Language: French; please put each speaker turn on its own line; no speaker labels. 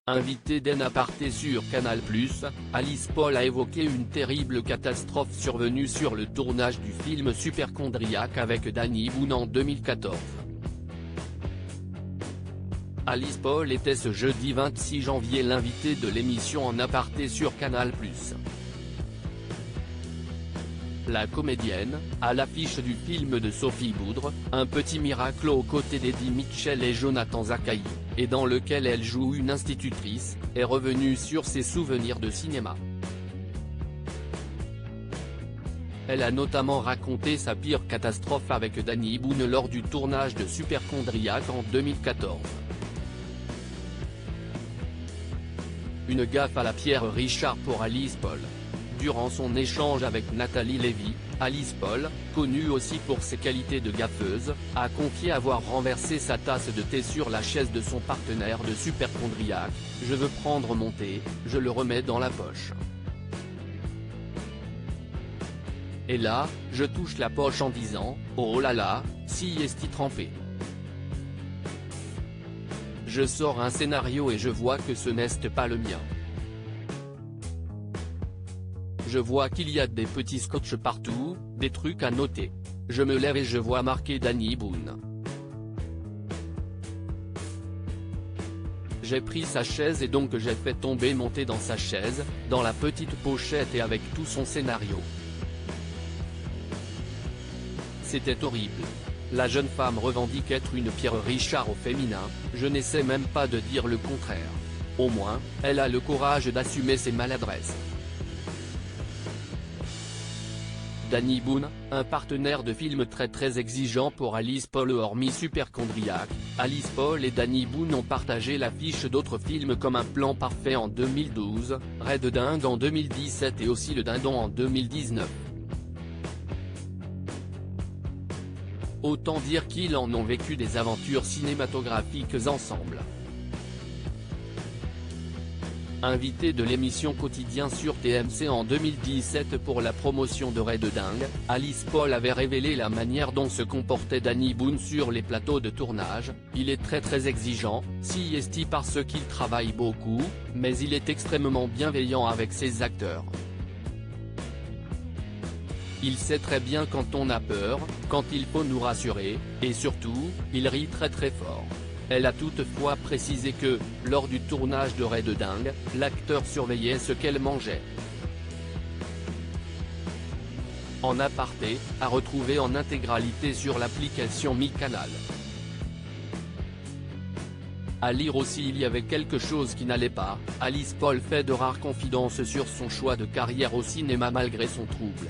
Invitée d'un aparté sur Canal+, Alice Paul a évoqué une terrible catastrophe survenue sur le tournage du film Superchondriac avec Danny Boone en 2014. Alice Paul était ce jeudi 26 janvier l'invitée de l'émission En aparté sur Canal+. La comédienne, à l'affiche du film de Sophie Boudre, Un petit miracle aux côtés d'Eddie Mitchell et Jonathan Zakaï, et dans lequel elle joue une institutrice, est revenue sur ses souvenirs de cinéma. Elle a notamment raconté sa pire catastrophe avec Danny Boone lors du tournage de Superchondriac en 2014. Une gaffe à la Pierre Richard pour Alice Paul. Durant son échange avec Nathalie Lévy, Alice Paul, connue aussi pour ses qualités de gaffeuse, a confié avoir renversé sa tasse de thé sur la chaise de son partenaire de Superchondriac. « Je veux prendre mon thé, je le remets dans la poche. Et là, je touche la poche en disant, oh là là, si est-il trempé. Je sors un scénario et je vois que ce n'est pas le mien. Je vois qu'il y a des petits scotch partout, des trucs à noter. Je me lève et je vois marqué Danny Boone. J'ai pris sa chaise et donc j'ai fait tomber mon thé dans sa chaise, dans la petite pochette et avec tout son scénario. C'était horrible. La jeune femme revendique être une Pierre Richard au féminin, je n'essaie même pas de dire le contraire. Au moins, elle a le courage d'assumer ses maladresses. Danny Boone, un partenaire de film très exigeant pour Alice Paul hormis Superchondriac, Alice Paul et Danny Boone ont partagé l'affiche d'autres films comme Un plan parfait en 2012, Red Dingue en 2017 et aussi Le Dindon en 2019. Autant dire qu'ils en ont vécu des aventures cinématographiques ensemble. Invitée de l'émission Quotidien sur TMC en 2017 pour la promotion de Red Dingue, Alice Paul avait révélé la manière dont se comportait Danny Boone sur les plateaux de tournage. Il est très exigeant, si est parce qu'il travaille beaucoup, mais il est extrêmement bienveillant avec ses acteurs. Il sait très bien quand on a peur, quand il faut nous rassurer, et surtout, il rit très fort. Elle a toutefois précisé que, lors du tournage de Red Dingue, l'acteur surveillait ce qu'elle mangeait. En aparté, à retrouver en intégralité sur l'application MyCanal. À lire aussi il y avait quelque chose qui n'allait pas, Alice Paul fait de rares confidences sur son choix de carrière au cinéma malgré son trouble.